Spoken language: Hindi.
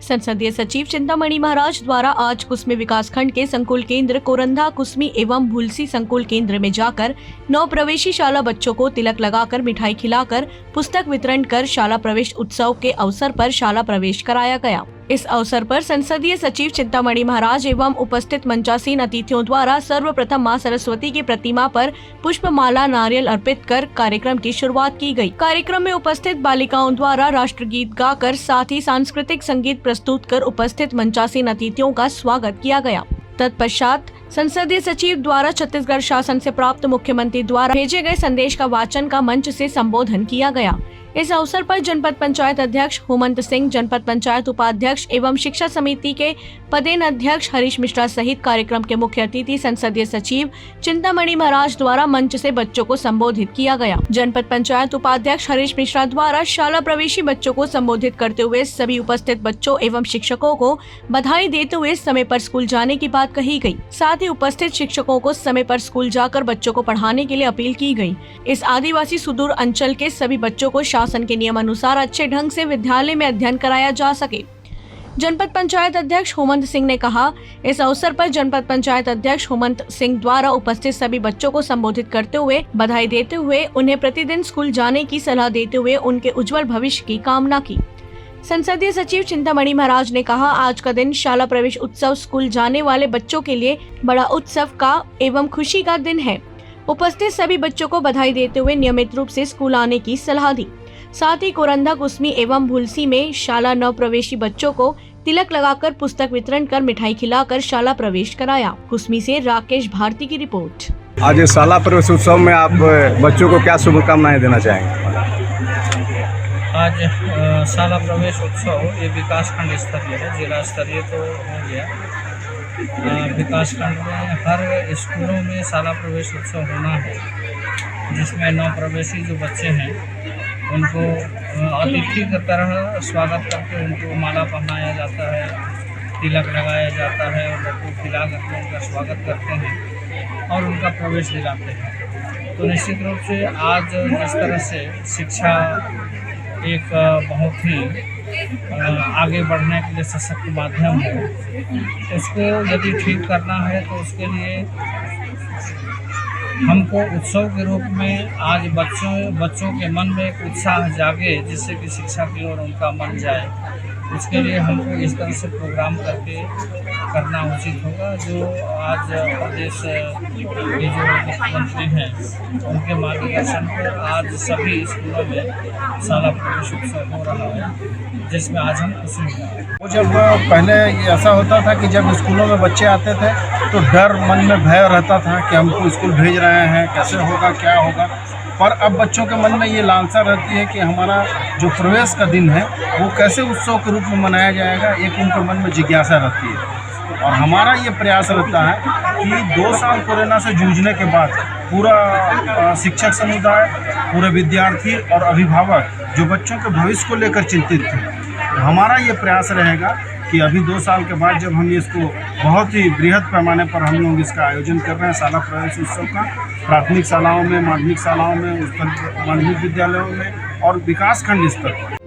संसदीय सचिव चिंतामणि महाराज द्वारा आज कुसमी विकास खंड के संकुल केंद्र कोरंधा कुसमी एवं भूलसी संकुल केंद्र में जाकर नव प्रवेशी शाला बच्चों को तिलक लगाकर मिठाई खिलाकर पुस्तक वितरण कर शाला प्रवेश उत्सव के अवसर पर शाला प्रवेश कराया गया। इस अवसर पर संसदीय सचिव चिंतामणि महाराज एवं उपस्थित मंचासीन अतिथियों द्वारा सर्वप्रथम मां सरस्वती की प्रतिमा पर पुष्पमाला नारियल अर्पित कर कार्यक्रम की शुरुआत की गई। कार्यक्रम में उपस्थित बालिकाओं द्वारा राष्ट्रगीत गाकर साथ ही सांस्कृतिक संगीत प्रस्तुत कर उपस्थित मंचासीन अतिथियों का स्वागत किया गया। तत्पश्चात संसदीय सचिव द्वारा छत्तीसगढ़ शासन से प्राप्त मुख्यमंत्री द्वारा भेजे गए संदेश का वाचन का मंच से संबोधन किया गया। इस अवसर पर जनपद पंचायत अध्यक्ष हेमंत सिंह, जनपद पंचायत उपाध्यक्ष एवं शिक्षा समिति के पदेन अध्यक्ष हरीश मिश्रा सहित कार्यक्रम के मुख्य अतिथि संसदीय सचिव चिंतामणि महाराज द्वारा मंच से बच्चों को संबोधित किया गया। जनपद पंचायत उपाध्यक्ष हरीश मिश्रा द्वारा शाला प्रवेशी बच्चों को संबोधित करते हुए सभी उपस्थित बच्चों एवं शिक्षकों को बधाई देते हुए समय पर स्कूल जाने की बात कही गई। साथ ही उपस्थित शिक्षकों को समय पर स्कूल जाकर बच्चों को पढ़ाने के लिए अपील की गई। इस आदिवासी सुदूर अंचल के सभी बच्चों को शासन के नियमानुसार अच्छे ढंग से विद्यालय में अध्ययन कराया जा सके। जनपद पंचायत अध्यक्ष हेमंत सिंह ने कहा, इस अवसर पर जनपद पंचायत अध्यक्ष हेमंत सिंह द्वारा उपस्थित सभी बच्चों को संबोधित करते हुए बधाई देते हुए उन्हें प्रतिदिन स्कूल जाने की सलाह देते हुए उनके उज्जवल भविष्य की कामना की। संसदीय सचिव चिंतामणि महाराज ने कहा, आज का दिन शाला प्रवेश उत्सव स्कूल जाने वाले बच्चों के लिए बड़ा उत्सव का एवं खुशी का दिन है। उपस्थित सभी बच्चों को बधाई देते हुए नियमित रूप से स्कूल आने की सलाह दी। साथ ही कोरंधा कुसमी एवं भूलसी में शाला नव प्रवेशी बच्चों को तिलक लगाकर पुस्तक वितरण कर मिठाई खिलाकर शाला प्रवेश कराया। कुसमी से राकेश भारती की रिपोर्ट। आज शाला प्रवेश उत्सव में आप बच्चों को क्या शुभकामनाएं देना चाहेंगे? आज शाला प्रवेश उत्सव ये विकास खंड स्तरीय है, जिला स्तरीय तो हो गया। विकास खंड में हर स्कूलों में शाला प्रवेश उत्सव होना है, जिसमें नव प्रवेशी जो बच्चे हैं उनको अतिथि की तरह स्वागत करके उनको माला पहनाया जाता है, तिलक लगाया जाता है और लड्डू खिला करके उनका स्वागत करते हैं और उनका प्रवेश दिलाते हैं। तो निश्चित रूप से आज जिस तरह से शिक्षा एक बहुत ही आगे बढ़ने के लिए सशक्त माध्यम है, उसको यदि ठीक करना है तो उसके लिए हमको उत्सव के रूप में आज बच्चों के मन में एक उत्साह जागे, जिससे कि शिक्षा की ओर उनका मन जाए। उसके लिए हमको इस तरह से प्रोग्राम करके करना उचित होगा। जो आज प्रदेश के जो मुख्यमंत्री हैं उनके मार्गदर्शन पर आज सभी स्कूलों में शाला प्रवेश उत्सव हो रहा है, जिसमें आज हम खुशी हैं। जब पहले ऐसा होता था कि जब स्कूलों में बच्चे आते थे तो डर मन में भय रहता था कि हमको स्कूल भेज रहे हैं, कैसे होगा क्या होगा। पर अब बच्चों के मन में ये लालसा रहती है कि हमारा जो प्रवेश का दिन है वो कैसे उत्सव के रूप में मनाया जाएगा, एक उनके मन में जिज्ञासा रहती है। और हमारा ये प्रयास रहता है कि 2 साल कोरोना से जूझने के बाद पूरा शिक्षक समुदाय, पूरे विद्यार्थी और अभिभावक जो बच्चों के भविष्य को लेकर चिंतित थे, तो हमारा ये प्रयास रहेगा कि अभी 2 साल के बाद जब हम इसको बहुत ही बृहद पैमाने पर हम लोग इसका आयोजन कर रहे हैं शाला प्रवेश उत्सव का, प्राथमिक शालाओं में, माध्यमिक शालाओं में, उच्चतर माध्यमिक विद्यालयों में और विकास खंड स्तर पर,